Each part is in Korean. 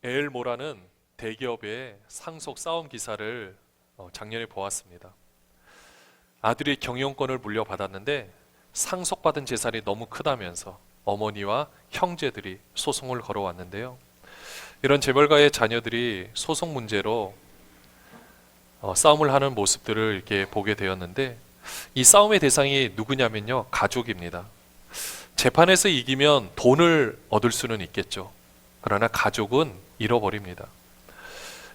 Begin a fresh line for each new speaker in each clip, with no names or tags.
에일모라는 대기업의 상속 싸움 기사를 작년에 보았습니다. 아들이 경영권을 물려받았는데 상속받은 재산이 너무 크다면서 어머니와 형제들이 소송을 걸어왔는데요. 이런 재벌가의 자녀들이 소송 문제로 싸움을 하는 모습들을 이렇게 보게 되었는데, 이 싸움의 대상이 누구냐면요, 가족입니다. 재판에서 이기면 돈을 얻을 수는 있겠죠. 그러나 가족은 잃어버립니다.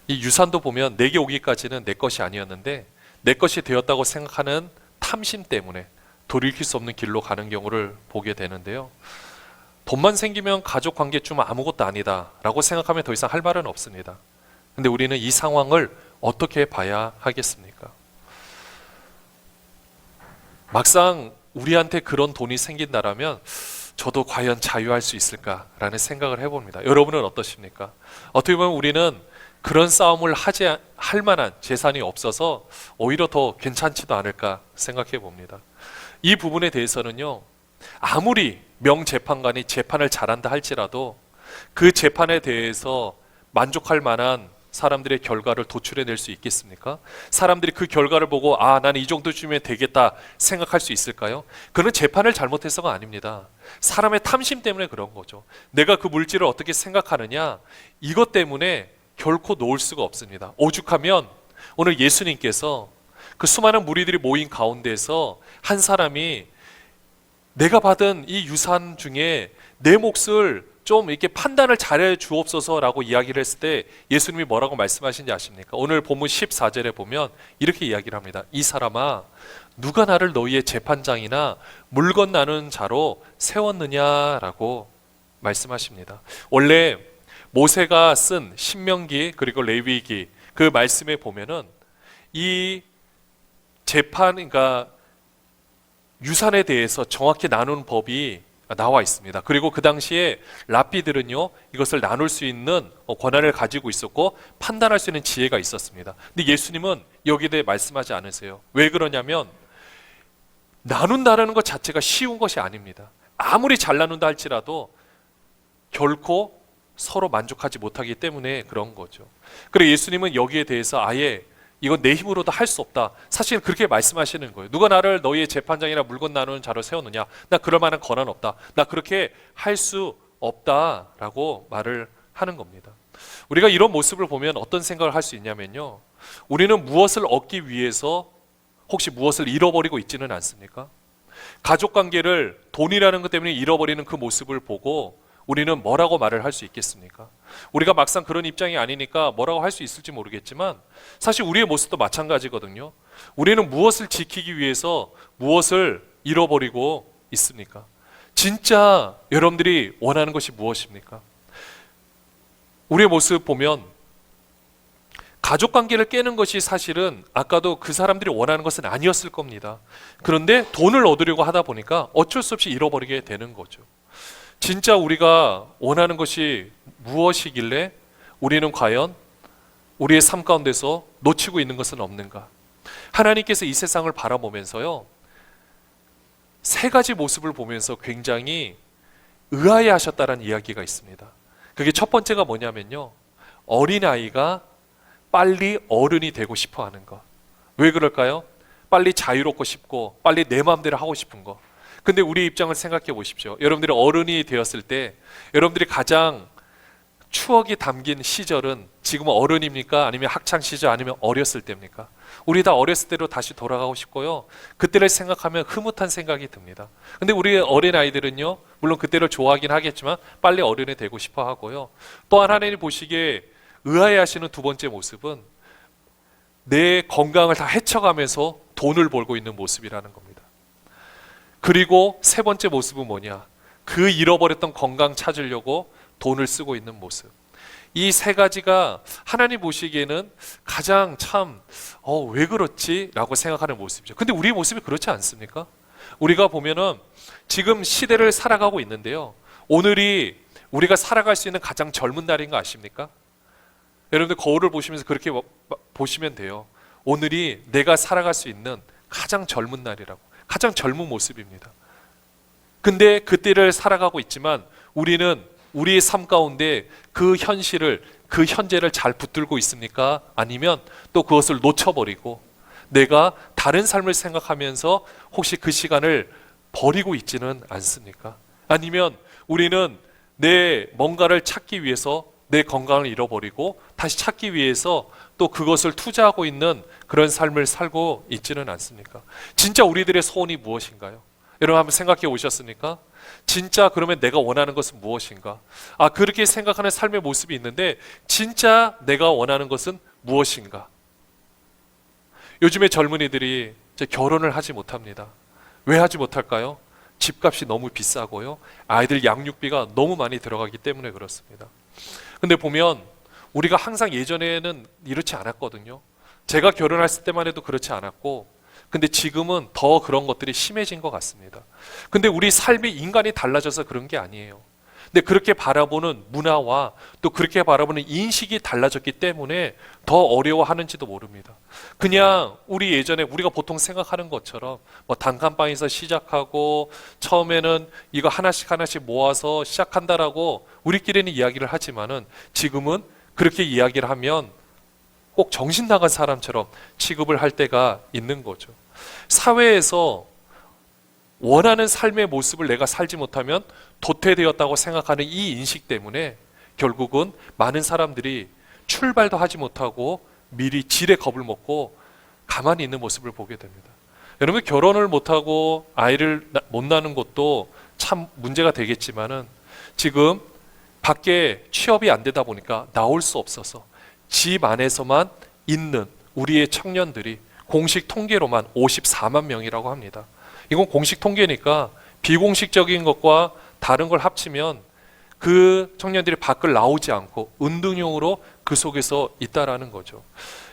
이 유산도 보면 내게 오기까지는 내 것이 아니었는데 내 것이 되었다고 생각하는 탐심 때문에 돌이킬 수 없는 길로 가는 경우를 보게 되는데요. 돈만 생기면 가족 관계쯤 아무것도 아니다 라고 생각하면 더 이상 할 말은 없습니다. 근데 우리는 이 상황을 어떻게 봐야 하겠습니까? 막상 우리한테 그런 돈이 생긴다라면 저도 과연 자유할 수 있을까라는 생각을 해봅니다. 여러분은 어떠십니까? 어떻게 보면 우리는 그런 싸움을 할 만한 재산이 없어서 오히려 더 괜찮지도 않을까 생각해 봅니다. 이 부분에 대해서는요, 아무리 명재판관이 재판을 잘한다 할지라도 그 재판에 대해서 만족할 만한 사람들의 결과를 도출해낼 수 있겠습니까? 사람들이 그 결과를 보고 나는 이 정도쯤이면 되겠다 생각할 수 있을까요? 그는 재판을 잘못해서가 아닙니다. 사람의 탐심 때문에 그런 거죠. 내가 그 물질을 어떻게 생각하느냐, 이것 때문에 결코 놓을 수가 없습니다. 오죽하면 오늘 예수님께서 그 수많은 무리들이 모인 가운데서 한 사람이 내가 받은 이 유산 중에 내 몫을 좀 이렇게 판단을 잘해 주옵소서라고 이야기를 했을 때 예수님이 뭐라고 말씀하신지 아십니까? 오늘 본문 14절에 보면 이렇게 이야기를 합니다. 이 사람아, 누가 나를 너희의 재판장이나 물건 나누는 자로 세웠느냐라고 말씀하십니다. 원래 모세가 쓴 신명기 그리고 레위기 그 말씀에 보면은 이 재판, 그러니까 유산에 대해서 정확히 나누는 법이 나와 있습니다. 그리고 그 당시에 랍비들은요, 이것을 나눌 수 있는 권한을 가지고 있었고 판단할 수 있는 지혜가 있었습니다. 근데 예수님은 여기에 대해 말씀하지 않으세요. 왜 그러냐면 나눈다는 것 자체가 쉬운 것이 아닙니다. 아무리 잘 나눈다 할지라도 결코 서로 만족하지 못하기 때문에 그런 거죠. 그리고 예수님은 여기에 대해서 아예 이건 내 힘으로도 할 수 없다. 사실 그렇게 말씀하시는 거예요. 누가 나를 너희의 재판장이나 물건 나누는 자로 세웠느냐? 나 그럴 만한 권한 없다. 나 그렇게 할 수 없다라고 말을 하는 겁니다. 우리가 이런 모습을 보면 어떤 생각을 할 수 있냐면요, 우리는 무엇을 얻기 위해서 혹시 무엇을 잃어버리고 있지는 않습니까? 가족관계를 돈이라는 것 때문에 잃어버리는 그 모습을 보고 우리는 뭐라고 말을 할 수 있겠습니까? 우리가 막상 그런 입장이 아니니까 뭐라고 할 수 있을지 모르겠지만 사실 우리의 모습도 마찬가지거든요. 우리는 무엇을 지키기 위해서 무엇을 잃어버리고 있습니까? 진짜 여러분들이 원하는 것이 무엇입니까? 우리의 모습 보면 가족관계를 깨는 것이 사실은 아까도 그 사람들이 원하는 것은 아니었을 겁니다. 그런데 돈을 얻으려고 하다 보니까 어쩔 수 없이 잃어버리게 되는 거죠. 진짜 우리가 원하는 것이 무엇이길래 우리는 과연 우리의 삶 가운데서 놓치고 있는 것은 없는가? 하나님께서 이 세상을 바라보면서요, 세 가지 모습을 보면서 굉장히 의아해 하셨다는 이야기가 있습니다. 그게 첫 번째가 뭐냐면요, 어린아이가 빨리 어른이 되고 싶어 하는 것. 왜 그럴까요? 빨리 자유롭고 싶고 빨리 내 마음대로 하고 싶은 것. 근데 우리 입장을 생각해 보십시오. 여러분들이 어른이 되었을 때 여러분들이 가장 추억이 담긴 시절은 지금은 어른입니까? 아니면 학창시절, 아니면 어렸을 때입니까? 우리 다 어렸을 때로 다시 돌아가고 싶고요, 그때를 생각하면 흐뭇한 생각이 듭니다. 근데 우리 어린아이들은요, 물론 그때를 좋아하긴 하겠지만 빨리 어른이 되고 싶어 하고요, 또한 하나님 보시기에 의아해 하시는 두 번째 모습은 내 건강을 다 헤쳐가면서 돈을 벌고 있는 모습이라는 겁니다. 그리고 세 번째 모습은 뭐냐? 그 잃어버렸던 건강 찾으려고 돈을 쓰고 있는 모습. 이 세 가지가 하나님 보시기에는 가장 참 왜 그렇지? 라고 생각하는 모습이죠. 근데 우리 모습이 그렇지 않습니까? 우리가 보면은 지금 시대를 살아가고 있는데요, 오늘이 우리가 살아갈 수 있는 가장 젊은 날인 거 아십니까? 여러분들 거울을 보시면서 그렇게 보시면 돼요. 오늘이 내가 살아갈 수 있는 가장 젊은 날이라고, 가장 젊은 모습입니다. 근데 그때를 살아가고 있지만 우리는 우리의 삶 가운데 그 현실을, 그 현재를 잘 붙들고 있습니까? 아니면 또 그것을 놓쳐버리고 내가 다른 삶을 생각하면서 혹시 그 시간을 버리고 있지는 않습니까? 아니면 우리는 내 뭔가를 찾기 위해서 내 건강을 잃어버리고 다시 찾기 위해서 또 그것을 투자하고 있는 그런 삶을 살고 있지는 않습니까? 진짜 우리들의 소원이 무엇인가요? 여러분 한번 생각해 오셨습니까? 진짜 그러면 내가 원하는 것은 무엇인가? 그렇게 생각하는 삶의 모습이 있는데 진짜 내가 원하는 것은 무엇인가? 요즘에 젊은이들이 이제 결혼을 하지 못합니다. 왜 하지 못할까요? 집값이 너무 비싸고요. 아이들 양육비가 너무 많이 들어가기 때문에 그렇습니다. 근데 보면 우리가 항상 예전에는 이렇지 않았거든요. 제가 결혼했을 때만 해도 그렇지 않았고, 근데 지금은 더 그런 것들이 심해진 것 같습니다. 근데 우리 삶이 인간이 달라져서 그런 게 아니에요. 근데 그렇게 바라보는 문화와 또 그렇게 바라보는 인식이 달라졌기 때문에 더 어려워하는지도 모릅니다. 그냥 우리 예전에 우리가 보통 생각하는 것처럼 뭐 단칸방에서 시작하고 처음에는 이거 하나씩 하나씩 모아서 시작한다라고 우리끼리는 이야기를 하지만은 지금은 그렇게 이야기를 하면 꼭 정신 나간 사람처럼 취급을 할 때가 있는 거죠. 사회에서 원하는 삶의 모습을 내가 살지 못하면 도태되었다고 생각하는 이 인식 때문에 결국은 많은 사람들이 출발도 하지 못하고 미리 지레 겁을 먹고 가만히 있는 모습을 보게 됩니다. 여러분 결혼을 못하고 아이를 못 낳는 것도 참 문제가 되겠지만은 지금 밖에 취업이 안 되다 보니까 나올 수 없어서 집 안에서만 있는 우리의 청년들이 공식 통계로만 54만 명이라고 합니다. 이건 공식 통계니까 비공식적인 것과 다른 걸 합치면 그 청년들이 밖을 나오지 않고 은둔형으로 그 속에서 있다라는 거죠.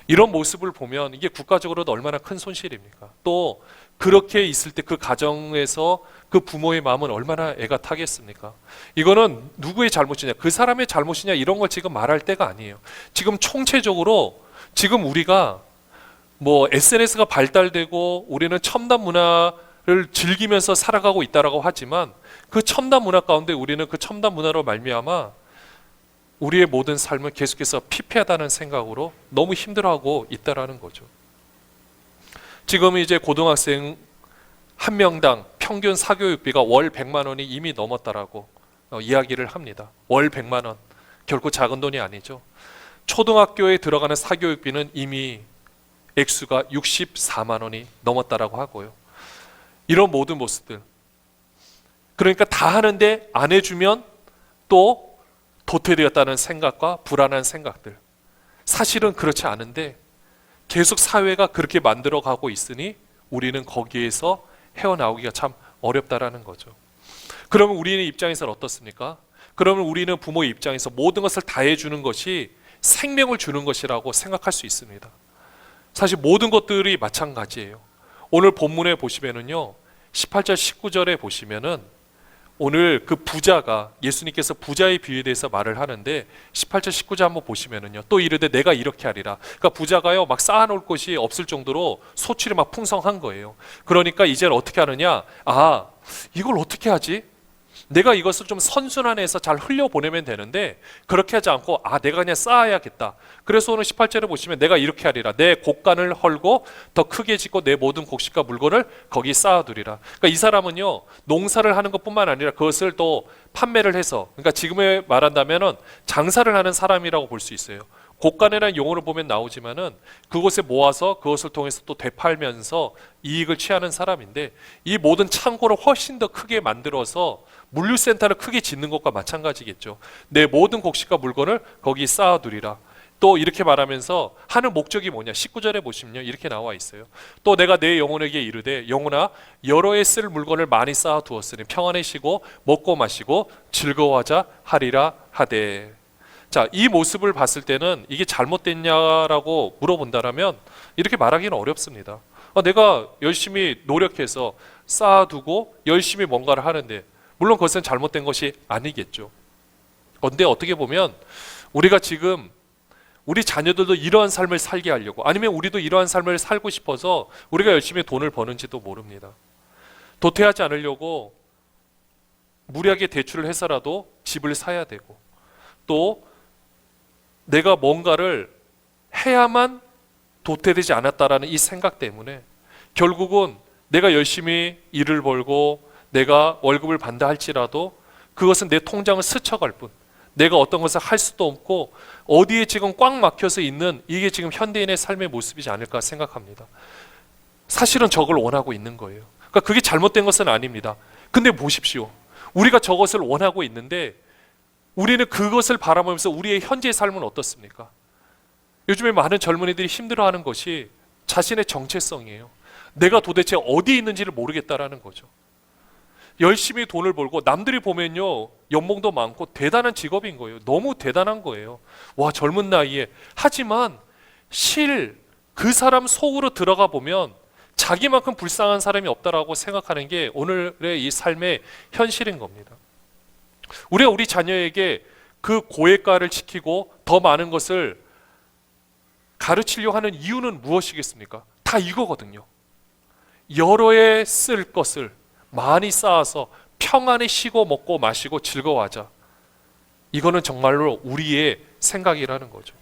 이런 모습을 보면 이게 국가적으로도 얼마나 큰 손실입니까? 또 그렇게 있을 때 그 가정에서 그 부모의 마음은 얼마나 애가 타겠습니까? 이거는 누구의 잘못이냐, 그 사람의 잘못이냐 이런 걸 지금 말할 때가 아니에요. 지금 총체적으로 지금 우리가 뭐 SNS가 발달되고 우리는 첨단 문화를 즐기면서 살아가고 있다라고 하지만 그 첨단 문화 가운데 우리는 그 첨단 문화로 말미암아 우리의 모든 삶을 계속해서 피폐하다는 생각으로 너무 힘들어하고 있다라는 거죠. 지금 이제 고등학생 한 명당 평균 사교육비가 월 100만 원이 이미 넘었다라고 이야기를 합니다. 월 100만 원. 결코 작은 돈이 아니죠. 초등학교에 들어가는 사교육비는 이미 액수가 64만 원이 넘었다라고 하고요. 이런 모든 모습들. 그러니까 다 하는데 안 해주면 또 도태되었다는 생각과 불안한 생각들. 사실은 그렇지 않은데 계속 사회가 그렇게 만들어가고 있으니 우리는 거기에서 헤어나오기가 참 어렵다라는 거죠. 그러면 우리의 입장에서는 어떻습니까? 그러면 우리는 부모의 입장에서 모든 것을 다 해주는 것이 생명을 주는 것이라고 생각할 수 있습니다. 사실 모든 것들이 마찬가지예요. 오늘 본문에 보시면은요, 18절 19절에 보시면은 오늘 그 부자가 예수님께서 부자의 비유에 대해서 말을 하는데 18절 19절 한번 보시면은요, 또 이르되 내가 이렇게 하리라. 그러니까 부자가요 막 쌓아놓을 곳이 없을 정도로 소출이 막 풍성한 거예요. 그러니까 이제는 어떻게 하느냐, 이걸 어떻게 하지? 내가 이것을 좀 선순환해서 잘 흘려보내면 되는데 그렇게 하지 않고 내가 그냥 쌓아야겠다. 그래서 오늘 18절에 보시면 내가 이렇게 하리라. 내 곡간을 헐고 더 크게 짓고 내 모든 곡식과 물건을 거기 쌓아두리라. 그러니까 이 사람은요 농사를 하는 것뿐만 아니라 그것을 또 판매를 해서, 그러니까 지금에 말한다면은 장사를 하는 사람이라고 볼 수 있어요. 곡간이라는 용어를 보면 나오지만은 그곳에 모아서 그것을 통해서 또 되팔면서 이익을 취하는 사람인데, 이 모든 창고를 훨씬 더 크게 만들어서 물류센터를 크게 짓는 것과 마찬가지겠죠. 내 모든 곡식과 물건을 거기 쌓아두리라. 또 이렇게 말하면서 하는 목적이 뭐냐, 19절에 보시면요 이렇게 나와 있어요. 또 내가 내 영혼에게 이르되 영혼아 여러 해 쓸 물건을 많이 쌓아두었으니 평안히 쉬고 먹고 마시고 즐거워하자 하리라 하되. 자, 이 모습을 봤을 때는 이게 잘못됐냐라고 물어본다라면 이렇게 말하기는 어렵습니다. 내가 열심히 노력해서 쌓아두고 열심히 뭔가를 하는데 물론 그것은 잘못된 것이 아니겠죠. 그런데 어떻게 보면 우리가 지금 우리 자녀들도 이러한 삶을 살게 하려고, 아니면 우리도 이러한 삶을 살고 싶어서 우리가 열심히 돈을 버는지도 모릅니다. 도태하지 않으려고 무리하게 대출을 해서라도 집을 사야 되고, 또 내가 뭔가를 해야만 도태되지 않았다라는 이 생각 때문에 결국은 내가 열심히 일을 벌고 내가 월급을 받는다 할지라도 그것은 내 통장을 스쳐갈 뿐, 내가 어떤 것을 할 수도 없고 어디에 지금 꽉 막혀서 있는 이게 지금 현대인의 삶의 모습이지 않을까 생각합니다. 사실은 저걸 원하고 있는 거예요. 그러니까 그게 잘못된 것은 아닙니다. 근데 보십시오. 우리가 저것을 원하고 있는데 우리는 그것을 바라보면서 우리의 현재의 삶은 어떻습니까? 요즘에 많은 젊은이들이 힘들어하는 것이 자신의 정체성이에요. 내가 도대체 어디 있는지를 모르겠다라는 거죠. 열심히 돈을 벌고 남들이 보면요, 연봉도 많고 대단한 직업인 거예요. 너무 대단한 거예요. 와, 젊은 나이에. 하지만 그 사람 속으로 들어가 보면 자기만큼 불쌍한 사람이 없다라고 생각하는 게 오늘의 이 삶의 현실인 겁니다. 우리가 우리 자녀에게 그 고액가를 지키고 더 많은 것을 가르치려고 하는 이유는 무엇이겠습니까? 다 이거거든요. 여러 해 쓸 것을 많이 쌓아서 평안히 쉬고 먹고 마시고 즐거워하자. 이거는 정말로 우리의 생각이라는 거죠.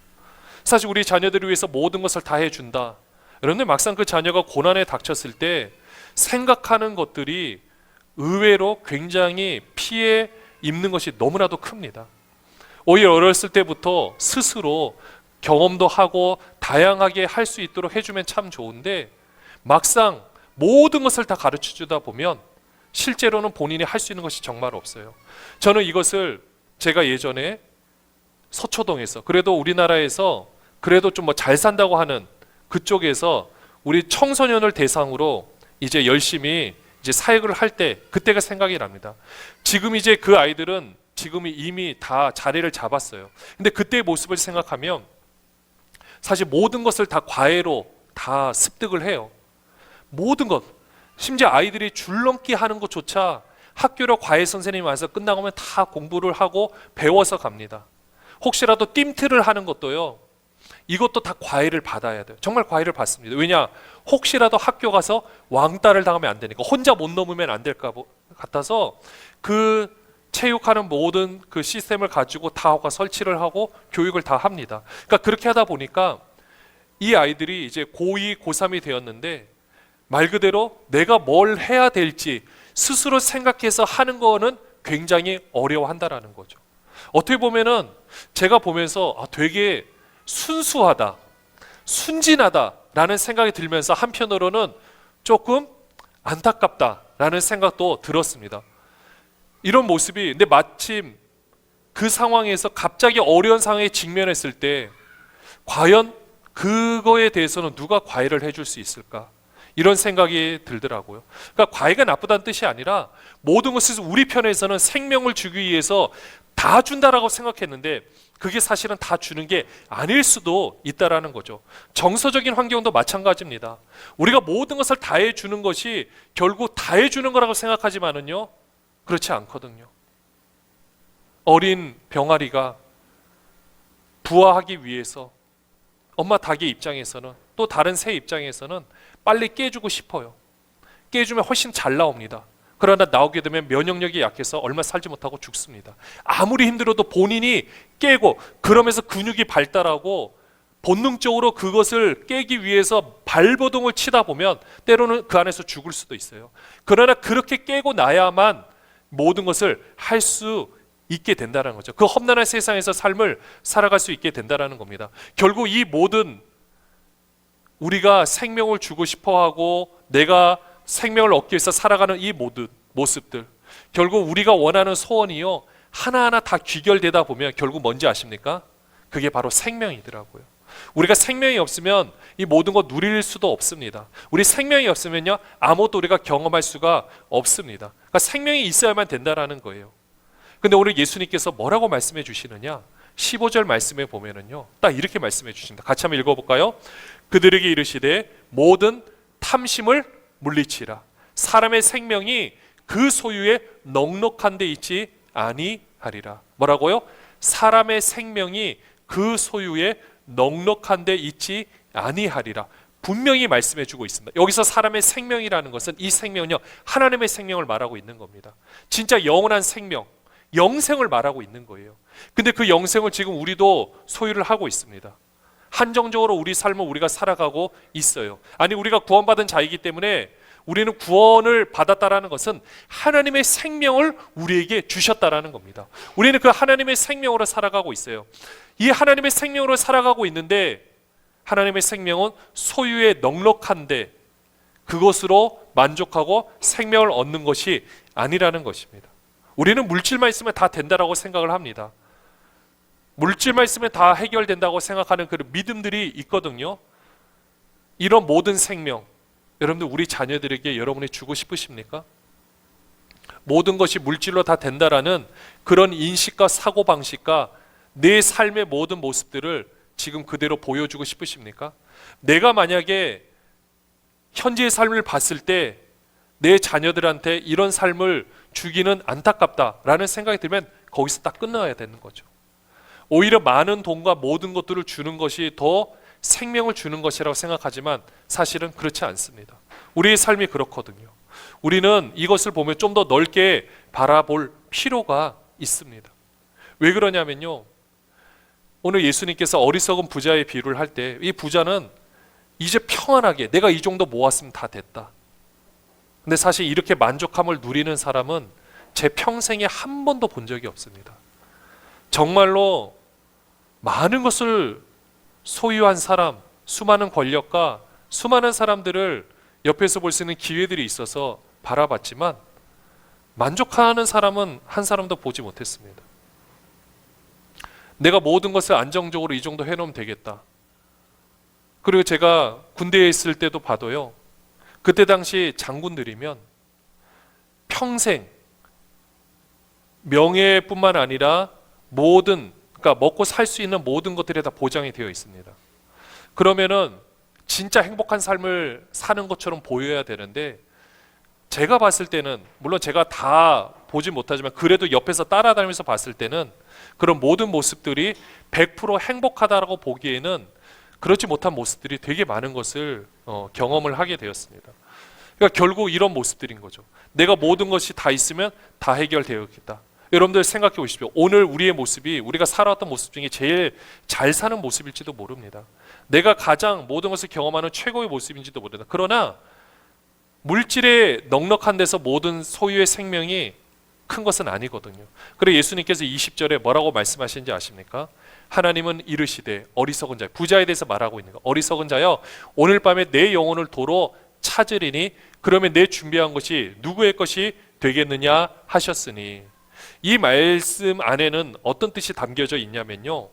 사실 우리 자녀들을 위해서 모든 것을 다 해준다. 그런데 막상 그 자녀가 고난에 닥쳤을 때 생각하는 것들이 의외로 굉장히 피해 입는 것이 너무나도 큽니다. 오히려 어렸을 때부터 스스로 경험도 하고 다양하게 할 수 있도록 해주면 참 좋은데 막상 모든 것을 다 가르쳐 주다 보면 실제로는 본인이 할 수 있는 것이 정말 없어요. 저는 이것을 제가 예전에 서초동에서, 그래도 우리나라에서 그래도 좀 뭐 잘 산다고 하는 그쪽에서 우리 청소년을 대상으로 이제 열심히 이제 사역을 할 때 그때가 생각이 납니다. 지금 이제 그 아이들은 지금 이미 다 자리를 잡았어요. 근데 그때의 모습을 생각하면 사실 모든 것을 다 과외로 다 습득을 해요. 모든 것. 심지어 아이들이 줄넘기 하는 것조차 학교로 과외 선생님이 와서 끝나고 면 다 공부를 하고 배워서 갑니다. 혹시라도 띵트를 하는 것도요, 이것도 다 과외를 받아야 돼요. 정말 과외를 받습니다. 왜냐? 혹시라도 학교 가서 왕따를 당하면 안 되니까, 혼자 못 넘으면 안 될까 같아서 그 체육하는 모든 그 시스템을 가지고 다 설치를 하고 교육을 다 합니다. 그러니까 그렇게 하다 보니까 이 아이들이 이제 고2, 고3이 되었는데 말 그대로 내가 뭘 해야 될지 스스로 생각해서 하는 거는 굉장히 어려워한다라는 거죠. 어떻게 보면은 제가 보면서 되게 순수하다, 순진하다라는 생각이 들면서 한편으로는 조금 안타깝다라는 생각도 들었습니다. 이런 모습이, 근데 마침 그 상황에서 갑자기 어려운 상황에 직면했을 때 과연 그거에 대해서는 누가 과외를 해줄 수 있을까? 이런 생각이 들더라고요. 그러니까 과외가 나쁘다는 뜻이 아니라 모든 것을 우리 편에서는 생명을 주기 위해서 다 준다라고 생각했는데 그게 사실은 다 주는 게 아닐 수도 있다라는 거죠. 정서적인 환경도 마찬가지입니다. 우리가 모든 것을 다 해주는 것이 결국 다 해주는 거라고 생각하지만은요, 그렇지 않거든요. 어린 병아리가 부화하기 위해서 엄마 닭의 입장에서는, 또 다른 새 입장에서는 빨리 깨주고 싶어요. 깨주면 훨씬 잘 나옵니다. 그러나 나오게 되면 면역력이 약해서 얼마 살지 못하고 죽습니다. 아무리 힘들어도 본인이 깨고 그러면서 근육이 발달하고 본능적으로 그것을 깨기 위해서 발버둥을 치다 보면 때로는 그 안에서 죽을 수도 있어요. 그러나 그렇게 깨고 나야만 모든 것을 할 수 있게 된다는 거죠. 그 험난한 세상에서 삶을 살아갈 수 있게 된다는 겁니다. 결국 이 모든 우리가 생명을 주고 싶어하고 내가 생명을 얻기 위해서 살아가는 이 모든 모습들, 결국 우리가 원하는 소원이요, 하나하나 다 귀결되다 보면 결국 뭔지 아십니까? 그게 바로 생명이더라고요. 우리가 생명이 없으면 이 모든 것 누릴 수도 없습니다. 우리 생명이 없으면요, 아무것도 우리가 경험할 수가 없습니다. 그러니까 생명이 있어야만 된다라는 거예요. 근데 오늘 예수님께서 뭐라고 말씀해 주시느냐? 15절 말씀에 보면은요, 딱 이렇게 말씀해 주십니다. 같이 한번 읽어볼까요? 그들에게 이르시되 모든 탐심을 물리치라. 사람의 생명이 그 소유에 넉넉한 데 있지 아니하리라. 뭐라고요? 사람의 생명이 그 소유에 넉넉한 데 있지 아니하리라. 분명히 말씀해 주고 있습니다. 여기서 사람의 생명이라는 것은 이 생명은요, 하나님의 생명을 말하고 있는 겁니다. 진짜 영원한 생명, 영생을 말하고 있는 거예요. 근데 그 영생을 지금 우리도 소유를 하고 있습니다. 한정적으로 우리 삶을 우리가 살아가고 있어요. 아니, 우리가 구원받은 자이기 때문에 우리는 구원을 받았다라는 것은 하나님의 생명을 우리에게 주셨다라는 겁니다. 우리는 그 하나님의 생명으로 살아가고 있어요. 이 하나님의 생명으로 살아가고 있는데 하나님의 생명은 소유에 넉넉한데 그것으로 만족하고 생명을 얻는 것이 아니라는 것입니다. 우리는 물질만 있으면 다 된다라고 생각을 합니다. 물질만 있으면 다 해결된다고 생각하는 그런 믿음들이 있거든요. 이런 모든 생명, 여러분들 우리 자녀들에게 여러분이 주고 싶으십니까? 모든 것이 물질로 다 된다라는 그런 인식과 사고방식과 내 삶의 모든 모습들을 지금 그대로 보여주고 싶으십니까? 내가 만약에 현재의 삶을 봤을 때 내 자녀들한테 이런 삶을 주기는 안타깝다라는 생각이 들면 거기서 딱 끝나야 되는 거죠. 오히려 많은 돈과 모든 것들을 주는 것이 더 생명을 주는 것이라고 생각하지만 사실은 그렇지 않습니다. 우리의 삶이 그렇거든요. 우리는 이것을 보면 좀 더 넓게 바라볼 필요가 있습니다. 왜 그러냐면요, 오늘 예수님께서 어리석은 부자의 비유를 할 때 이 부자는 이제 평안하게 내가 이 정도 모았으면 다 됐다. 근데 사실 이렇게 만족함을 누리는 사람은 제 평생에 한 번도 본 적이 없습니다. 정말로 많은 것을 소유한 사람, 수많은 권력과 수많은 사람들을 옆에서 볼 수 있는 기회들이 있어서 바라봤지만 만족하는 사람은 한 사람도 보지 못했습니다. 내가 모든 것을 안정적으로 이 정도 해놓으면 되겠다. 그리고 제가 군대에 있을 때도 봐도요, 그때 당시 장군들이면 평생 명예뿐만 아니라 모든, 그러니까 먹고 살 수 있는 모든 것들이 다 보장이 되어 있습니다. 그러면은 진짜 행복한 삶을 사는 것처럼 보여야 되는데, 제가 봤을 때는, 물론 제가 다 보지 못하지만 그래도 옆에서 따라다니면서 봤을 때는 그런 모든 모습들이 100% 행복하다라고 보기에는 그렇지 못한 모습들이 되게 많은 것을 경험을 하게 되었습니다. 그러니까 결국 이런 모습들인 거죠. 내가 모든 것이 다 있으면 다 해결되었겠다. 여러분들 생각해 보십시오. 오늘 우리의 모습이 우리가 살아왔던 모습 중에 제일 잘 사는 모습일지도 모릅니다. 내가 가장 모든 것을 경험하는 최고의 모습인지도 모릅니다. 그러나 물질에 넉넉한 데서 모든 소유의 생명이 큰 것은 아니거든요. 그래서 예수님께서 20절에 뭐라고 말씀하시는지 아십니까? 하나님은 이르시되 어리석은 자, 부자에 대해서 말하고 있는 거. 어리석은 자여, 오늘 밤에 내 영혼을 도로 찾으리니 그러면 내 준비한 것이 누구의 것이 되겠느냐 하셨으니, 이 말씀 안에는 어떤 뜻이 담겨져 있냐면요,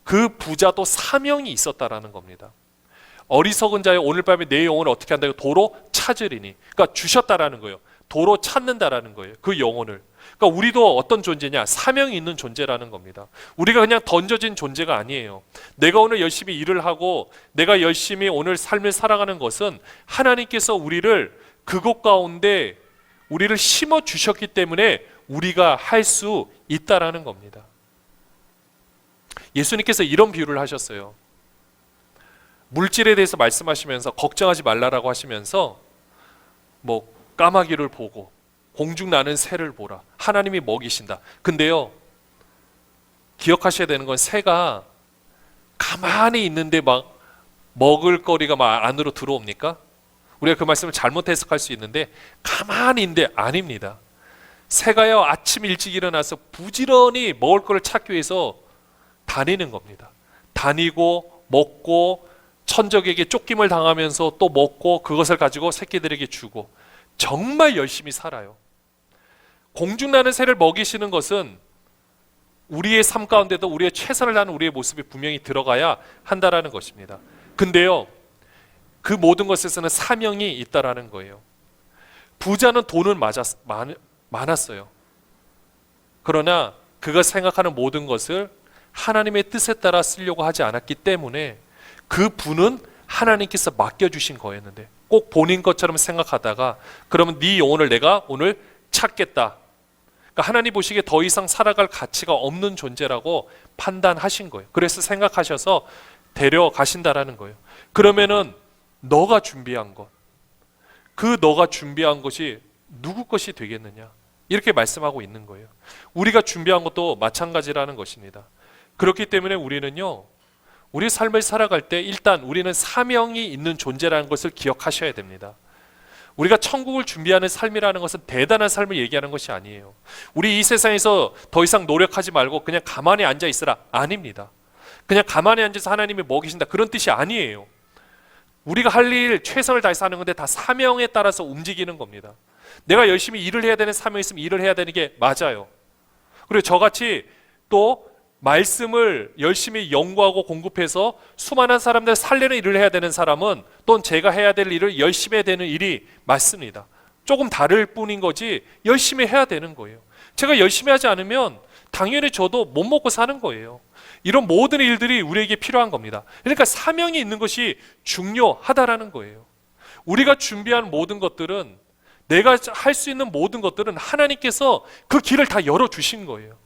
그 부자도 사명이 있었다라는 겁니다. 어리석은 자여, 오늘 밤에 내 영혼을 어떻게 한다고? 도로 찾으리니. 그러니까 주셨다라는 거예요. 도로 찾는다라는 거예요. 그 영혼을. 그러니까 우리도 어떤 존재냐? 사명이 있는 존재라는 겁니다. 우리가 그냥 던져진 존재가 아니에요. 내가 오늘 열심히 일을 하고 내가 열심히 오늘 삶을 살아가는 것은 하나님께서 우리를 그곳 가운데 우리를 심어 주셨기 때문에 우리가 할 수 있다라는 겁니다. 예수님께서 이런 비유를 하셨어요. 물질에 대해서 말씀하시면서 걱정하지 말라라고 하시면서 뭐 까마귀를 보고 공중 나는 새를 보라. 하나님이 먹이신다. 근데요, 기억하셔야 되는 건 새가 가만히 있는데 막 먹을 거리가 막 안으로 들어옵니까? 우리가 그 말씀을 잘못 해석할 수 있는데 가만히 있는데 아닙니다. 새가요, 아침 일찍 일어나서 부지런히 먹을 거를 찾기 위해서 다니는 겁니다. 다니고 먹고 천적에게 쫓김을 당하면서 또 먹고 그것을 가지고 새끼들에게 주고 정말 열심히 살아요. 공중나는 새를 먹이시는 것은 우리의 삶 가운데도 우리의 최선을 다하는 우리의 모습이 분명히 들어가야 한다라는 것입니다. 근데요, 그 모든 것에서는 사명이 있다라는 거예요. 부자는 돈은 많았어요. 그러나 그가 생각하는 모든 것을 하나님의 뜻에 따라 쓰려고 하지 않았기 때문에 그 부는 하나님께서 맡겨주신 거였는데, 꼭 본인 것처럼 생각하다가 그러면 네 영혼을 내가 오늘 찾겠다. 그러니까 하나님 보시기에 더 이상 살아갈 가치가 없는 존재라고 판단하신 거예요. 그래서 생각하셔서 데려가신다라는 거예요. 그러면은 너가 준비한 것, 그 너가 준비한 것이 누구 것이 되겠느냐, 이렇게 말씀하고 있는 거예요. 우리가 준비한 것도 마찬가지라는 것입니다. 그렇기 때문에 우리는요, 우리 삶을 살아갈 때 일단 우리는 사명이 있는 존재라는 것을 기억하셔야 됩니다. 우리가 천국을 준비하는 삶이라는 것은 대단한 삶을 얘기하는 것이 아니에요. 우리 이 세상에서 더 이상 노력하지 말고 그냥 가만히 앉아 있으라, 아닙니다. 그냥 가만히 앉아서 하나님이 먹이신다, 그런 뜻이 아니에요. 우리가 할 일 최선을 다해서 하는 건데 다 사명에 따라서 움직이는 겁니다. 내가 열심히 일을 해야 되는 사명이 있으면 일을 해야 되는 게 맞아요. 그리고 저같이 또 말씀을 열심히 연구하고 공급해서 수많은 사람들 살리는 일을 해야 되는 사람은 또는 제가 해야 될 일을 열심히 해야 되는 일이 맞습니다. 조금 다를 뿐인 거지 열심히 해야 되는 거예요. 제가 열심히 하지 않으면 당연히 저도 못 먹고 사는 거예요. 이런 모든 일들이 우리에게 필요한 겁니다. 그러니까 사명이 있는 것이 중요하다라는 거예요. 우리가 준비한 모든 것들은, 내가 할 수 있는 모든 것들은 하나님께서 그 길을 다 열어주신 거예요.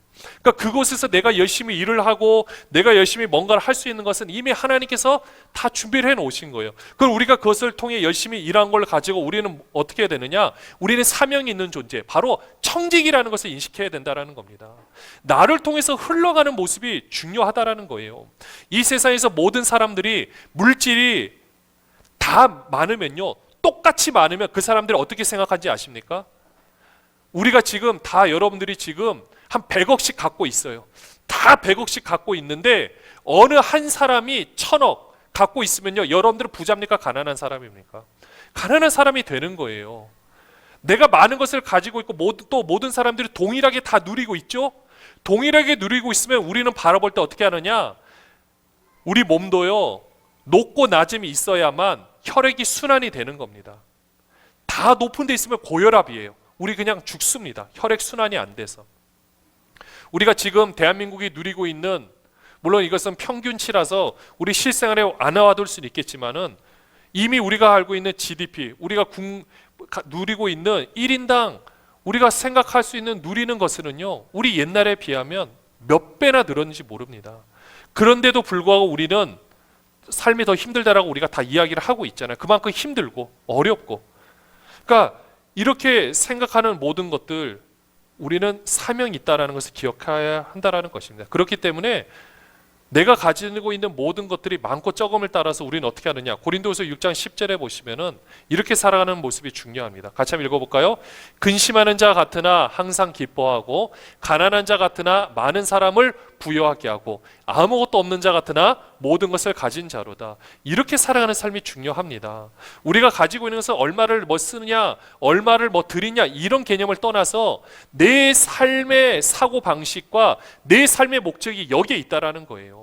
그러니까 그곳에서 내가 열심히 일을 하고 내가 열심히 뭔가를 할 수 있는 것은 이미 하나님께서 다 준비를 해 놓으신 거예요. 그럼 우리가 그것을 통해 열심히 일한 걸 가지고 우리는 어떻게 해야 되느냐? 우리는 사명이 있는 존재, 바로 청직이라는 것을 인식해야 된다는 겁니다. 나를 통해서 흘러가는 모습이 중요하다라는 거예요. 이 세상에서 모든 사람들이 물질이 다 많으면요, 똑같이 많으면 그 사람들이 어떻게 생각하는지 아십니까? 우리가 지금 다, 여러분들이 지금 한 100억씩 갖고 있어요. 다 100억씩 갖고 있는데 어느 한 사람이 1000억 갖고 있으면요, 여러분들은 부자입니까? 가난한 사람입니까? 가난한 사람이 되는 거예요. 내가 많은 것을 가지고 있고 또 모든 사람들이 동일하게 다 누리고 있죠? 동일하게 누리고 있으면 우리는 바라볼 때 어떻게 하느냐? 우리 몸도요, 높고 낮음이 있어야만 혈액이 순환이 되는 겁니다. 다 높은 데 있으면 고혈압이에요. 우리 그냥 죽습니다. 혈액 순환이 안 돼서. 우리가 지금 대한민국이 누리고 있는, 물론 이것은 평균치라서 우리 실생활에 안 와둘 수는 있겠지만은, 이미 우리가 알고 있는 GDP, 우리가 누리고 있는 1인당 우리가 생각할 수 있는 누리는 것은요, 우리 옛날에 비하면 몇 배나 늘었는지 모릅니다. 그런데도 불구하고 우리는 삶이 더 힘들다라고 우리가 다 이야기를 하고 있잖아요. 그만큼 힘들고 어렵고. 그러니까 이렇게 생각하는 모든 것들, 우리는 사명이 있다는 것을 기억해야 한다는 것입니다. 그렇기 때문에 내가 가지고 있는 모든 것들이 많고 적음을 따라서 우리는 어떻게 하느냐? 고린도후서 6장 10절에 보시면은 이렇게 살아가는 모습이 중요합니다. 같이 한번 읽어볼까요? 근심하는 자 같으나 항상 기뻐하고, 가난한 자 같으나 많은 사람을 부여하게 하고, 아무것도 없는 자 같으나 모든 것을 가진 자로다. 이렇게 살아가는 삶이 중요합니다. 우리가 가지고 있는 것은 얼마를 뭐 쓰느냐, 얼마를 뭐 드리냐, 이런 개념을 떠나서 내 삶의 사고 방식과 내 삶의 목적이 여기에 있다라는 거예요.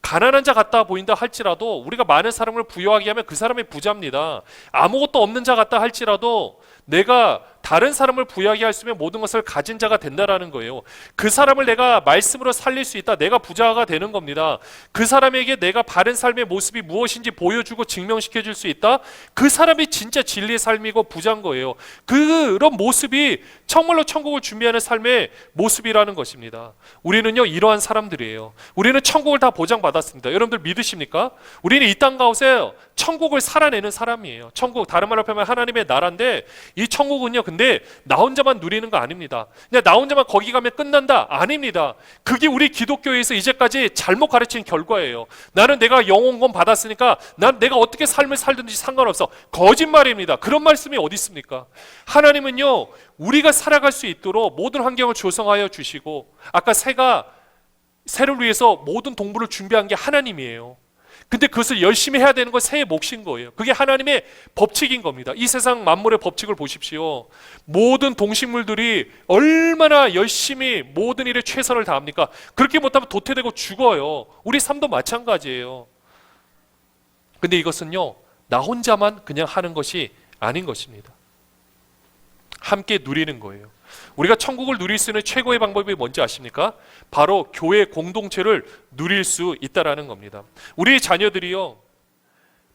가난한 자 같다 보인다 할지라도 우리가 많은 사람을 부여하게 하면 그 사람이 부자입니다. 아무것도 없는 자 같다 할지라도 내가 다른 사람을 부여하게 할 수 있으면 모든 것을 가진 자가 된다라는 거예요. 그 사람을 내가 말씀으로 살릴 수 있다, 내가 부자가 되는 겁니다. 그 사람에게 내가 바른 삶의 모습이 무엇인지 보여주고 증명시켜 줄 수 있다, 그 사람이 진짜 진리의 삶이고 부자인 거예요. 그런 모습이 정말로 천국을 준비하는 삶의 모습이라는 것입니다. 우리는요, 이러한 사람들이에요. 우리는 천국을 다 보장받았습니다. 여러분들 믿으십니까? 우리는 이 땅 가운데 천국을 살아내는 사람이에요. 천국, 다른 말로 표현하면 하나님의 나라인데, 이 천국은요, 근데 나 혼자만 누리는 거 아닙니다. 그냥 나 혼자만 거기 가면 끝난다? 아닙니다. 그게 우리 기독교에서 이제까지 잘못 가르친 결과예요. 나는 내가 영혼권 받았으니까 난 내가 어떻게 삶을 살든지 상관없어. 거짓말입니다. 그런 말씀이 어디 있습니까? 하나님은요, 우리가 살아갈 수 있도록 모든 환경을 조성하여 주시고, 아까 새를 위해서 모든 동물을 준비한 게 하나님이에요. 근데 그것을 열심히 해야 되는 건 새의 몫인 거예요. 그게 하나님의 법칙인 겁니다. 이 세상 만물의 법칙을 보십시오. 모든 동식물들이 얼마나 열심히 모든 일에 최선을 다합니까? 그렇게 못하면 도태되고 죽어요. 우리 삶도 마찬가지예요. 근데 이것은요, 나 혼자만 그냥 하는 것이 아닌 것입니다. 함께 누리는 거예요. 우리가 천국을 누릴 수 있는 최고의 방법이 뭔지 아십니까? 바로 교회 공동체를 누릴 수 있다라는 겁니다. 우리 자녀들이요,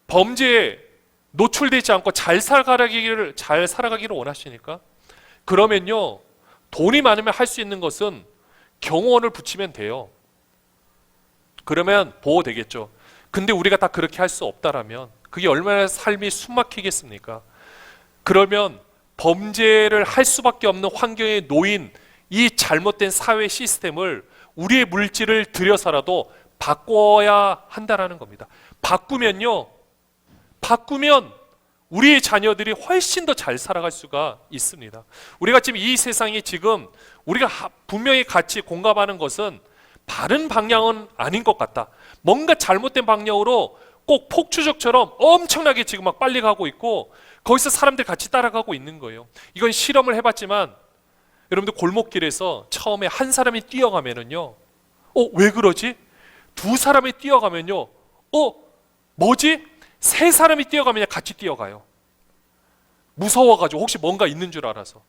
범죄에 노출되지 않고 잘 살아가기를 원하시니까, 그러면요, 돈이 많으면 할 수 있는 것은 경호원을 붙이면 돼요. 그러면 보호되겠죠. 근데 우리가 다 그렇게 할 수 없다라면 그게 얼마나 삶이 숨막히겠습니까? 그러면 범죄를 할 수밖에 없는 환경에 놓인 이 잘못된 사회 시스템을 우리의 물질을 들여서라도 바꿔야 한다라는 겁니다. 바꾸면 우리의 자녀들이 훨씬 더 잘 살아갈 수가 있습니다. 우리가 지금 이 세상이 지금 우리가 분명히 같이 공감하는 것은 바른 방향은 아닌 것 같다. 뭔가 잘못된 방향으로 꼭 폭주족처럼 엄청나게 지금 막 빨리 가고 있고 거기서 사람들 같이 따라가고 있는 거예요. 이건 실험을 해봤지만 여러분들 골목길에서 처음에 한 사람이 뛰어가면은요, 왜 그러지? 두 사람이 뛰어가면요, 뭐지? 세 사람이 뛰어가면 같이 뛰어가요. 무서워가지고 혹시 뭔가 있는 줄 알아서.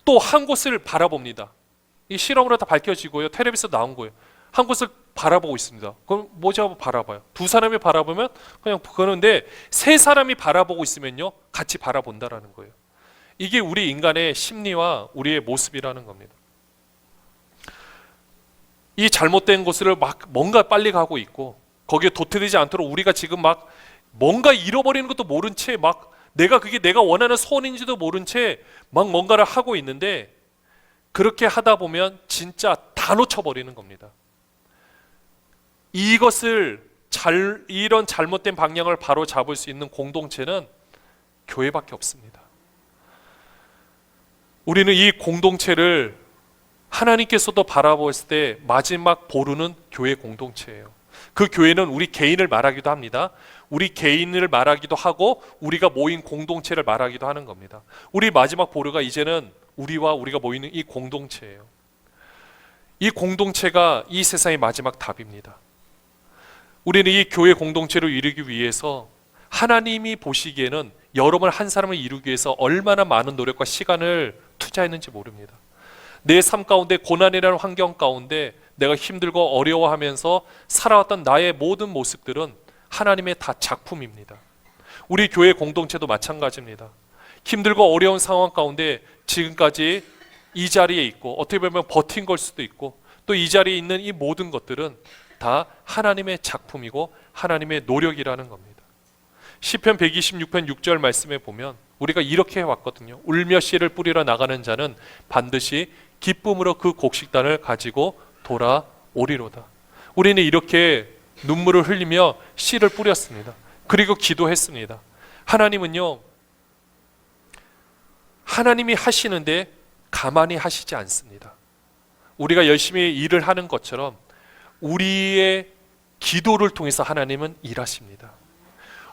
또 한 곳을 바라봅니다. 이 실험으로 다 밝혀지고요. 텔레비에서 나온 거예요. 한 곳을 바라보고 있습니다. 그럼 뭐지 하고 바라봐요. 두 사람이 바라보면 그냥 그러는데 세 사람이 바라보고 있으면요, 같이 바라본다라는 거예요. 이게 우리 인간의 심리와 우리의 모습이라는 겁니다. 이 잘못된 곳을 막 뭔가 빨리 가고 있고 거기에 도태되지 않도록 우리가 지금 막 뭔가 잃어버리는 것도 모른 채 막 그게 내가 원하는 소원인지도 모른 채 막 뭔가를 하고 있는데 그렇게 하다 보면 진짜 다 놓쳐버리는 겁니다. 이런 잘못된 방향을 바로 잡을 수 있는 공동체는 교회밖에 없습니다. 우리는 이 공동체를 하나님께서도 바라보았을 때 마지막 보루는 교회 공동체예요. 그 교회는 우리 개인을 말하기도 합니다. 우리 개인을 말하기도 하고 우리가 모인 공동체를 말하기도 하는 겁니다. 우리 마지막 보루가 이제는 우리가 모이는 이 공동체예요. 이 공동체가 이 세상의 마지막 답입니다. 우리는 이 교회 공동체를 이루기 위해서 하나님이 보시기에는 여러분 한 사람을 이루기 위해서 얼마나 많은 노력과 시간을 투자했는지 모릅니다. 내 삶 가운데 고난이라는 환경 가운데 내가 힘들고 어려워하면서 살아왔던 나의 모든 모습들은 하나님의 다 작품입니다. 우리 교회 공동체도 마찬가지입니다. 힘들고 어려운 상황 가운데 지금까지 이 자리에 있고 어떻게 보면 버틴 걸 수도 있고 또 이 자리에 있는 이 모든 것들은 다 하나님의 작품이고 하나님의 노력이라는 겁니다. 시편 126편 6절 말씀에 보면 우리가 이렇게 해왔거든요. 울며 씨를 뿌리러 나가는 자는 반드시 기쁨으로 그 곡식단을 가지고 돌아오리로다. 우리는 이렇게 눈물을 흘리며 씨를 뿌렸습니다. 그리고 기도했습니다. 하나님은요, 하나님이 하시는데 가만히 하시지 않습니다. 우리가 열심히 일을 하는 것처럼 우리의 기도를 통해서 하나님은 일하십니다.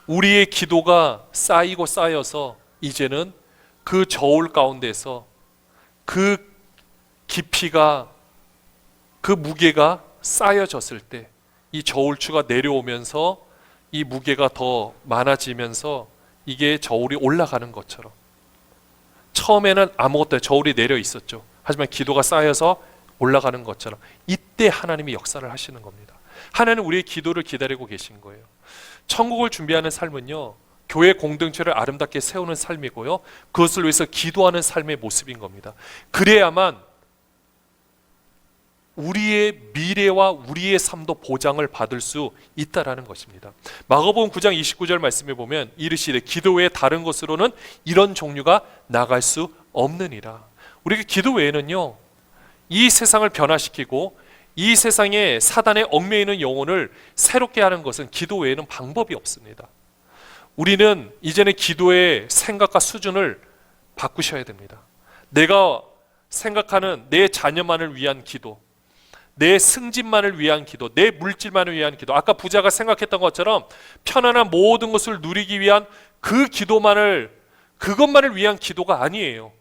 우리의 기도가 쌓이고 쌓여서 이제는 그 저울 가운데서 그 깊이가, 그 무게가 쌓여졌을 때 이 저울추가 내려오면서 이 무게가 더 많아지면서 이게 저울이 올라가는 것처럼, 처음에는 아무것도 저울이 내려 있었죠. 하지만 기도가 쌓여서 올라가는 것처럼 이때 하나님이 역사를 하시는 겁니다. 하나님은 우리의 기도를 기다리고 계신 거예요. 천국을 준비하는 삶은요, 교회 공동체를 아름답게 세우는 삶이고요, 그것을 위해서 기도하는 삶의 모습인 겁니다. 그래야만 우리의 미래와 우리의 삶도 보장을 받을 수 있다라는 것입니다. 마가복음 9장 29절 말씀에 보면 이르시되 기도 외에 다른 것으로는 이런 종류가 나갈 수 없느니라. 우리가 기도 외에는요, 이 세상을 변화시키고 이 세상에 사단의 얽매여 있는 영혼을 새롭게 하는 것은 기도 외에는 방법이 없습니다. 우리는 이제는 기도의 생각과 수준을 바꾸셔야 됩니다. 내가 생각하는 내 자녀만을 위한 기도, 내 승진만을 위한 기도, 내 물질만을 위한 기도, 아까 부자가 생각했던 것처럼 편안한 모든 것을 누리기 위한 그것만을 위한 기도가 아니에요.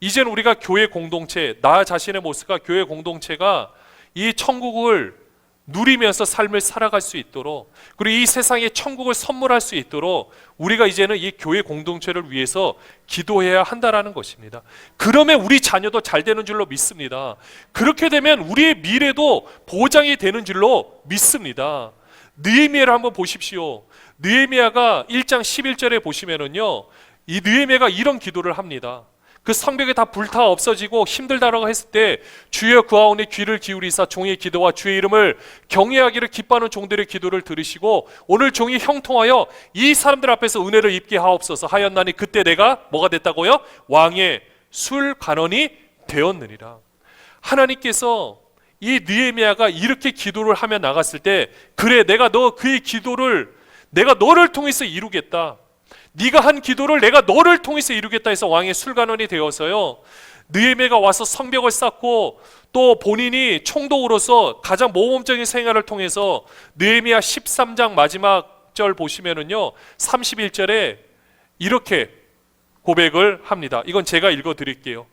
이제는 우리가 교회 공동체, 나 자신의 모습과 교회 공동체가 이 천국을 누리면서 삶을 살아갈 수 있도록, 그리고 이 세상에 천국을 선물할 수 있도록 우리가 이제는 이 교회 공동체를 위해서 기도해야 한다라는 것입니다. 그러면 우리 자녀도 잘 되는 줄로 믿습니다. 그렇게 되면 우리의 미래도 보장이 되는 줄로 믿습니다. 느헤미야를 한번 보십시오. 느헤미야가 1장 11절에 보시면은요, 이 느헤미야가 이런 기도를 합니다. 그 성벽이 다 불타 없어지고 힘들다라고 했을 때 주여 구하오니 귀를 기울이사 종의 기도와 주의 이름을 경외하기를 기뻐하는 종들의 기도를 들으시고 오늘 종이 형통하여 이 사람들 앞에서 은혜를 입게 하옵소서 하였나니 그때 내가 뭐가 됐다고요? 왕의 술관원이 되었느니라. 하나님께서 이 느헤미야가 이렇게 기도를 하며 나갔을 때 그래 내가 그의 기도를 내가 너를 통해서 이루겠다. 네가 한 기도를 내가 너를 통해서 이루겠다 해서 왕의 술관원이 되어서요. 느헤미야가 와서 성벽을 쌓고 또 본인이 총독으로서 가장 모범적인 생활을 통해서 느헤미야 13장 마지막 절 보시면은요. 31절에 이렇게 고백을 합니다. 이건 제가 읽어 드릴게요.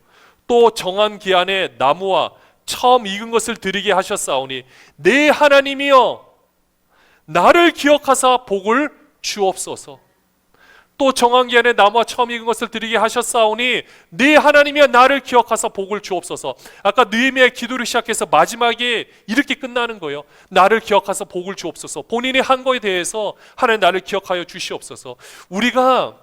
또 정한 기한에 나무와 처음 익은 것을 드리게 하셨사오니 내 하나님이여 나를 기억하사 복을 주옵소서. 또 정한 기한에 나무와 처음 익은 것을 드리게 하셨사오니 네 하나님이여 나를 기억하사 복을 주옵소서. 아까 느헤미야의 기도를 시작해서 마지막에 이렇게 끝나는 거예요. 나를 기억하사 복을 주옵소서. 본인이 한 거에 대해서 하나님 나를 기억하여 주시옵소서. 우리가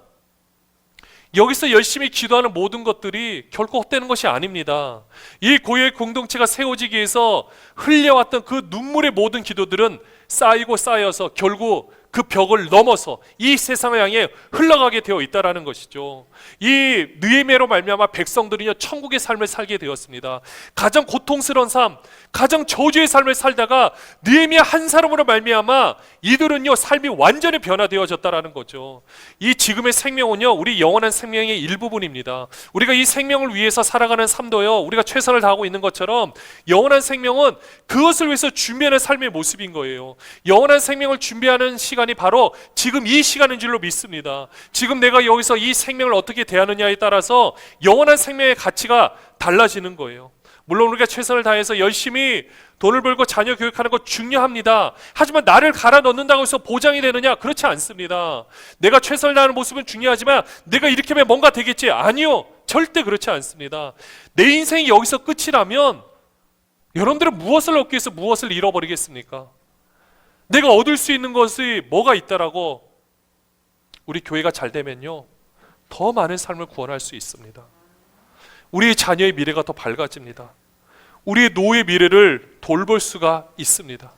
여기서 열심히 기도하는 모든 것들이 결코 헛되는 것이 아닙니다. 이 고요의 공동체가 세워지기 위해서 흘려왔던 그 눈물의 모든 기도들은 쌓이고 쌓여서 결국 그 벽을 넘어서 이 세상을 향해 흘러가게 되어 있다라는 것이죠. 이 느헤미야로 말미암아 백성들은요 천국의 삶을 살게 되었습니다. 가장 고통스러운 삶, 가장 저주의 삶을 살다가 느헤미야 한 사람으로 말미암아 이들은요 삶이 완전히 변화되어졌다라는 거죠. 이 지금의 생명은요 우리 영원한 생명의 일부분입니다. 우리가 이 생명을 위해서 살아가는 삶도요 우리가 최선을 다하고 있는 것처럼 영원한 생명은 그것을 위해서 준비하는 삶의 모습인 거예요. 영원한 생명을 준비하는 시간이 바로 지금 이 시간인 줄로 믿습니다. 지금 내가 여기서 이 생명을 어떻게 대하느냐에 따라서 영원한 생명의 가치가 달라지는 거예요. 물론 우리가 최선을 다해서 열심히 돈을 벌고 자녀 교육하는 것 중요합니다. 하지만 나를 갈아 넣는다고 해서 보장이 되느냐? 그렇지 않습니다. 내가 최선을 다하는 모습은 중요하지만 내가 이렇게 하면 뭔가 되겠지? 아니요. 절대 그렇지 않습니다. 내 인생이 여기서 끝이라면 여러분들은 무엇을 얻기 위해서 무엇을 잃어버리겠습니까? 내가 얻을 수 있는 것이 뭐가 있다라고 우리 교회가 잘 되면요 더 많은 삶을 구원할 수 있습니다. 우리의 자녀의 미래가 더 밝아집니다. 우리의 노후의 미래를 돌볼 수가 있습니다.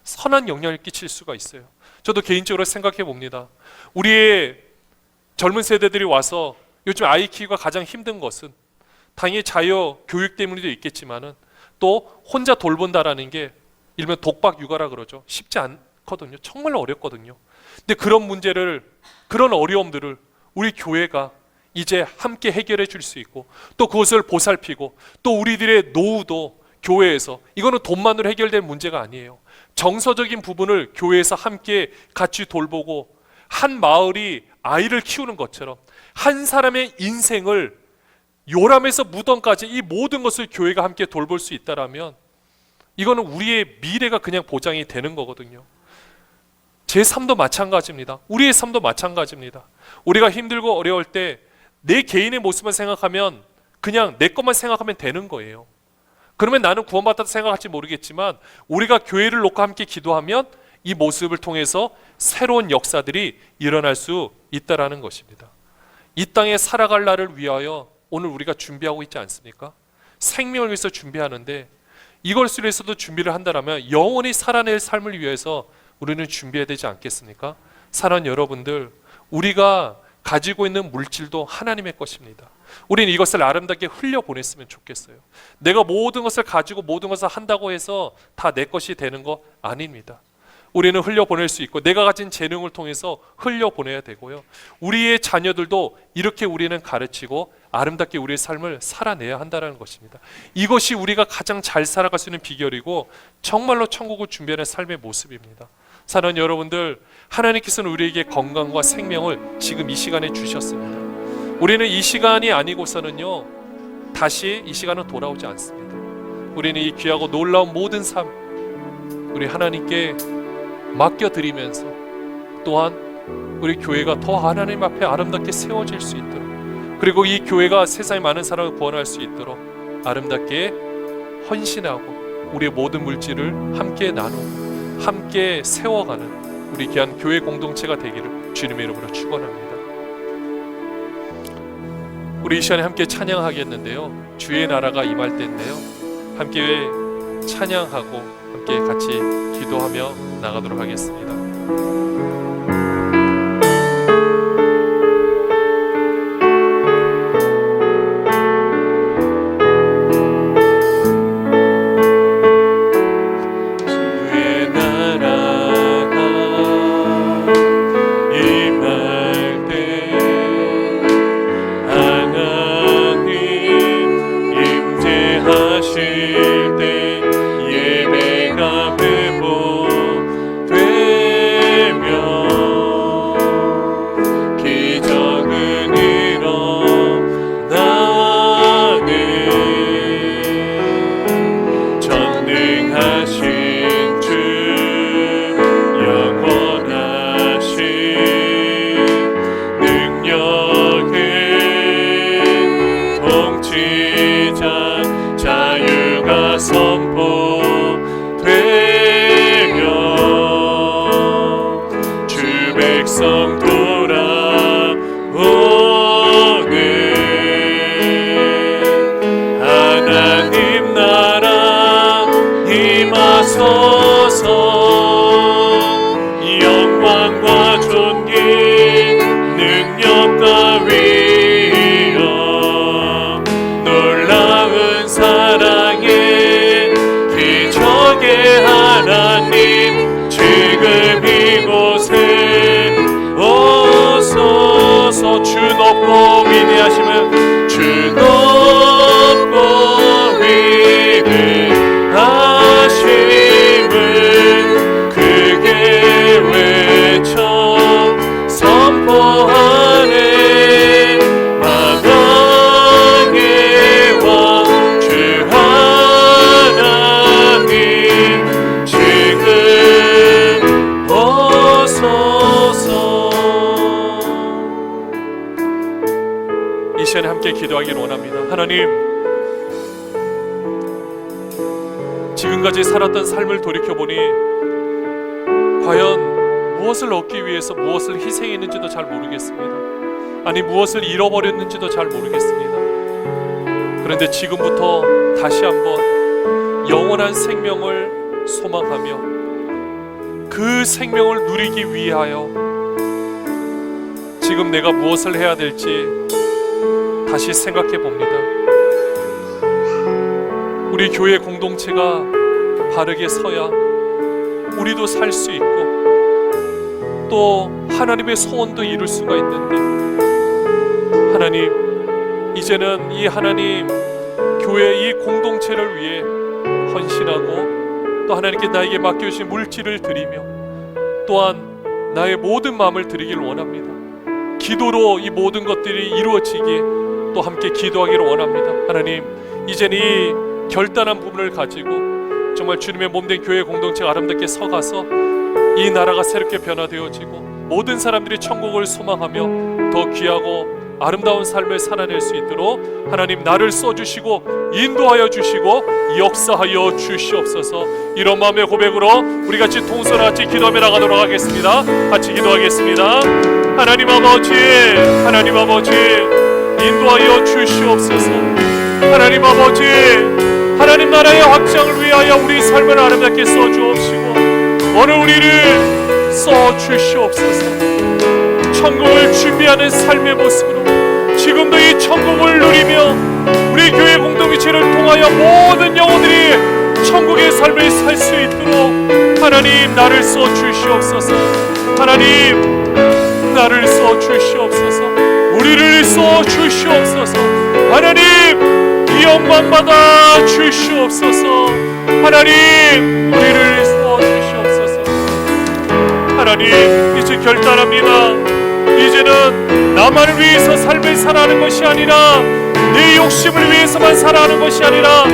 선한 영향을 끼칠 수가 있어요. 저도 개인적으로 생각해 봅니다. 우리의 젊은 세대들이 와서 요즘 아이 키우기가 가장 힘든 것은 당연히 자녀 교육 때문에도 있겠지만은 또 혼자 돌본다라는 게 일명 독박 육아라 그러죠. 쉽지 않거든요. 정말 어렵거든요. 근데 그런 문제를, 그런 어려움들을 우리 교회가 이제 함께 해결해 줄 수 있고 또 그것을 보살피고 또 우리들의 노후도 교회에서, 이거는 돈만으로 해결될 문제가 아니에요. 정서적인 부분을 교회에서 함께 같이 돌보고 한 마을이 아이를 키우는 것처럼 한 사람의 인생을 요람에서 무덤까지 이 모든 것을 교회가 함께 돌볼 수 있다라면 이거는 우리의 미래가 그냥 보장이 되는 거거든요. 제 삶도 마찬가지입니다. 우리의 삶도 마찬가지입니다. 우리가 힘들고 어려울 때 내 개인의 모습만 생각하면 그냥 내 것만 생각하면 되는 거예요. 그러면 나는 구원받았다 생각할지 모르겠지만 우리가 교회를 놓고 함께 기도하면 이 모습을 통해서 새로운 역사들이 일어날 수 있다라는 것입니다. 이 땅에 살아갈 날을 위하여 오늘 우리가 준비하고 있지 않습니까? 생명을 위해서 준비하는데 이것을 위해서도 준비를 한다면 영원히 살아낼 삶을 위해서 우리는 준비해야 되지 않겠습니까? 사랑하는 여러분들, 우리가 가지고 있는 물질도 하나님의 것입니다. 우리는 이것을 아름답게 흘려보냈으면 좋겠어요. 내가 모든 것을 가지고 모든 것을 한다고 해서 다 내 것이 되는 거 아닙니다. 우리는 흘려보낼 수 있고 내가 가진 재능을 통해서 흘려보내야 되고요. 우리의 자녀들도 이렇게 우리는 가르치고 아름답게 우리의 삶을 살아내야 한다는 것입니다. 이것이 우리가 가장 잘 살아갈 수 있는 비결이고 정말로 천국을 준비하는 삶의 모습입니다. 사랑하는 여러분들, 하나님께서는 우리에게 건강과 생명을 지금 이 시간에 주셨습니다. 우리는 이 시간이 아니고서는요 다시 이 시간은 돌아오지 않습니다. 우리는 이 귀하고 놀라운 모든 삶 우리 하나님께 맡겨드리면서 또한 우리 교회가 더 하나님 앞에 아름답게 세워질 수 있도록, 그리고 이 교회가 세상의 많은 사람을 구원할 수 있도록 아름답게 헌신하고 우리의 모든 물질을 함께 나누고 함께 세워가는 우리 귀한 교회 공동체가 되기를 주님의 이름으로 축원합니다. 우리 이 시간에 함께 찬양하겠는데요, 주의 나라가 임할 때인데요, 함께 찬양하고 함께 같이 기도하며 나가도록 하겠습니다.
영광과 존귀 능력과 위엄 놀라운 사랑의 기적의 하나님 지금 이곳에 오소서. 주 높고 위대하심은 주 높고 위대하심은 크게 외쳐 선포하네. 만왕의 왕 주 하나님 지금 오소서.
이 시간에 함께 기도하기를 원합니다. 하나님, 지금까지 살았던 삶을 돌이켜보니 과연 무엇을 얻기 위해서 무엇을 희생했는지도 잘 모르겠습니다. 아니, 무엇을 잃어버렸는지도 잘 모르겠습니다. 그런데 지금부터 다시 한번 영원한 생명을 소망하며 그 생명을 누리기 위하여 지금 내가 무엇을 해야 될지 다시 생각해 봅니다. 우리 교회 공동체가 바르게 서야 우리도 살 수 있고 또 하나님의 소원도 이룰 수가 있는데, 하나님, 이제는 이 하나님 교회 이 공동체를 위해 헌신하고 또 하나님께 나에게 맡겨주신 물질을 드리며 또한 나의 모든 마음을 드리길 원합니다. 기도로 이 모든 것들이 이루어지기에 또 함께 기도하기를 원합니다. 하나님, 이제는 이 결단한 부분을 가지고 정말 주님의 몸된 교회 공동체가 아름답게 서가서 이 나라가 새롭게 변화되어지고 모든 사람들이 천국을 소망하며 더 귀하고 아름다운 삶을 살아낼 수 있도록 하나님 나를 써주시고 인도하여 주시고 역사하여 주시옵소서. 이런 마음의 고백으로 우리 같이 통솔아 같이 기도하며 나가도록 하겠습니다. 같이 기도하겠습니다. 하나님 아버지, 하나님 아버지, 인도하여 주시옵소서. 하나님 아버지, 하나님 나라의 확장을 위하여 우리 삶을 아름답게 써주옵시고 오늘 우리를 써주시옵소서. 천국을 준비하는 삶의 모습으로 지금도 이 천국을 누리며 우리 교회 공동체를 통하여 모든 영혼들이 천국의 삶을 살 수 있도록 하나님 나를 써주시옵소서. 하나님 나를 써주시옵소서. 우리를 써주시옵소서. 하나님 이 영광 받아 주시옵소서. 하나님 우리를 써주시옵소서. 하나님 이제 결단합니다. 이제는 나만을 위해서 삶을 살아가는 것이 아니라 내 욕심을 위해서만 살아가는 것이 아니라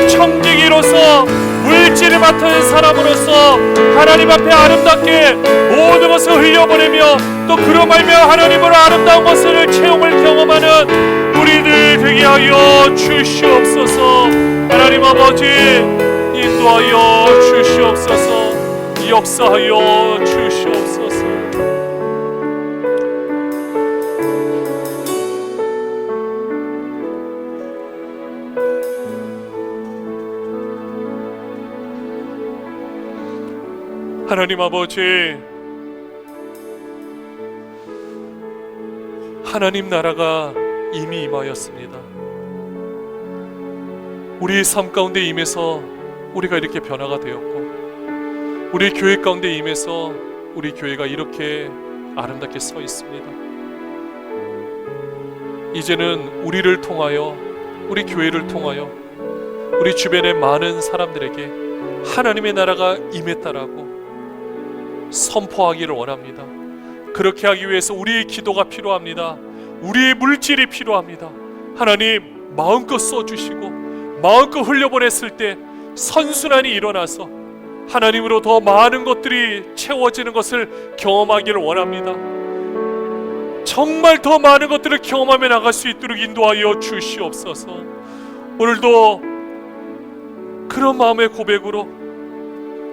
청지기로서 물질을 맡은 사람으로서 하나님 앞에 아름답게 모든 것을 흘려보내며 또 그로 말며 하나님으로 아름다운 것을 체험을 경험하는 우리들 되게 하여 주시옵소서. 하나님 아버지 인도하여 주시옵소서. 역사하여 주시옵소서. 하나님 아버지, 하나님 나라가 이미 임하였습니다. 우리의 삶 가운데 임해서 우리가 이렇게 변화가 되었고, 우리 교회 가운데 임해서 우리 교회가 이렇게 아름답게 서 있습니다. 이제는 우리를 통하여, 우리 교회를 통하여 우리 주변의 많은 사람들에게 하나님의 나라가 임했다라고 선포하기를 원합니다. 그렇게 하기 위해서 우리의 기도가 필요합니다. 우리의 물질이 필요합니다. 하나님 마음껏 써주시고 마음껏 흘려보냈을 때 선순환이 일어나서 하나님으로 더 많은 것들이 채워지는 것을 경험하기를 원합니다. 정말 더 많은 것들을 경험하며 나갈 수 있도록 인도하여 주시옵소서. 오늘도 그런 마음의 고백으로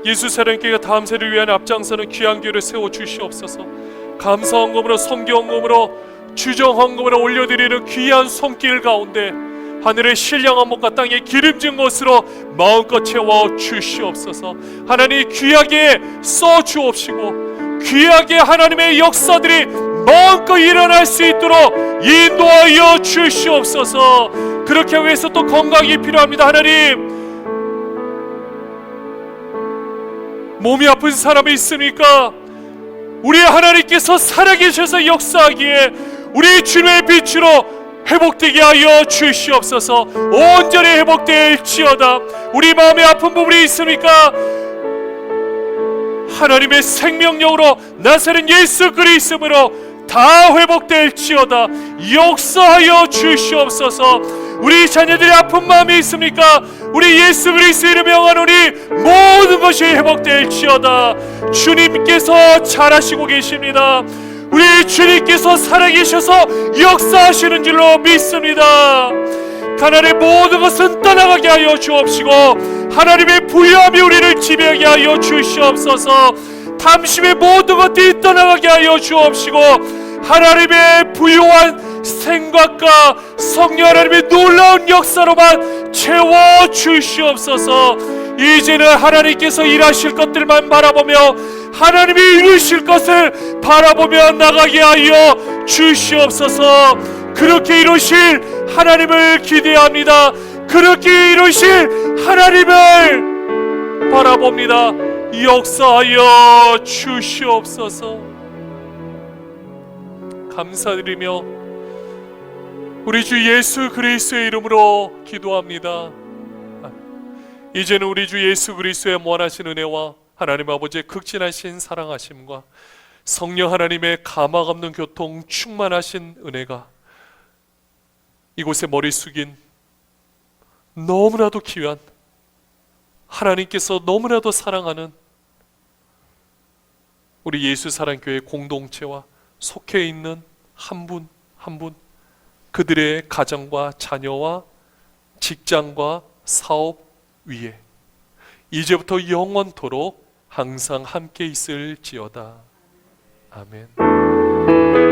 예수 사랑교회가 다음 세대를 위한 앞장서는 귀한 교회를 세워 주시옵소서. 감사 헌금으로, 선교 헌금으로, 주정 헌금으로 올려드리는 귀한 손길 가운데 하늘의 신령한 몸과 땅에 기름진 것으로 마음껏 채워 주시옵소서. 하나님 귀하게 써 주옵시고 귀하게 하나님의 역사들이 마음껏 일어날 수 있도록 인도하여 주시옵소서. 그렇게 하기 위해서 또 건강이 필요합니다. 하나님, 몸이 아픈 사람이 있으니까 우리 하나님께서 살아계셔서 역사하기에 우리 주님의 빛으로 회복되게 하여 주시옵소서. 온전히 회복될지어다. 우리 마음에 아픈 부분이 있으니까 하나님의 생명력으로 나사렛 예수 그리스도로 다 회복될지어다. 역사하여 주시옵소서. 우리 자녀들의 아픈 마음이 있습니까? 우리 예수 그리스도 이름에 명하노니 모든 것이 회복될지어다. 주님께서 잘하시고 계십니다. 우리 주님께서 살아계셔서 역사하시는 줄로 믿습니다. 가난의 모든 것은 떠나가게 하여 주옵시고 하나님의 부유함이 우리를 지배하게 하여 주시옵소서. 탐심의 모든 것들이 떠나가게 하여 주옵시고 하나님의 부유한 생각과 성령 하나님의 놀라운 역사로만 채워 주시옵소서. 이제는 하나님께서 일하실 것들만 바라보며 하나님이 이루실 것을 바라보며 나가게 하여 주시옵소서. 그렇게 이루실 하나님을 기대합니다. 그렇게 이루실 하나님을 바라봅니다. 역사하여 주시옵소서. 감사드리며 우리 주 예수 그리스도의 이름으로 기도합니다. 이제는 우리 주 예수 그리스도의 무한하신 은혜와 하나님 아버지의 극진하신 사랑하심과 성령 하나님의 가망 없는 교통 충만하신 은혜가 이곳에 머리 숙인 너무나도 귀한 하나님께서 너무나도 사랑하는 우리 예수 사랑교회 공동체와 속해 있는 한 분 한 분 그들의 가정과 자녀와 직장과 사업 위에 이제부터 영원토록 항상 함께 있을지어다. 아멘.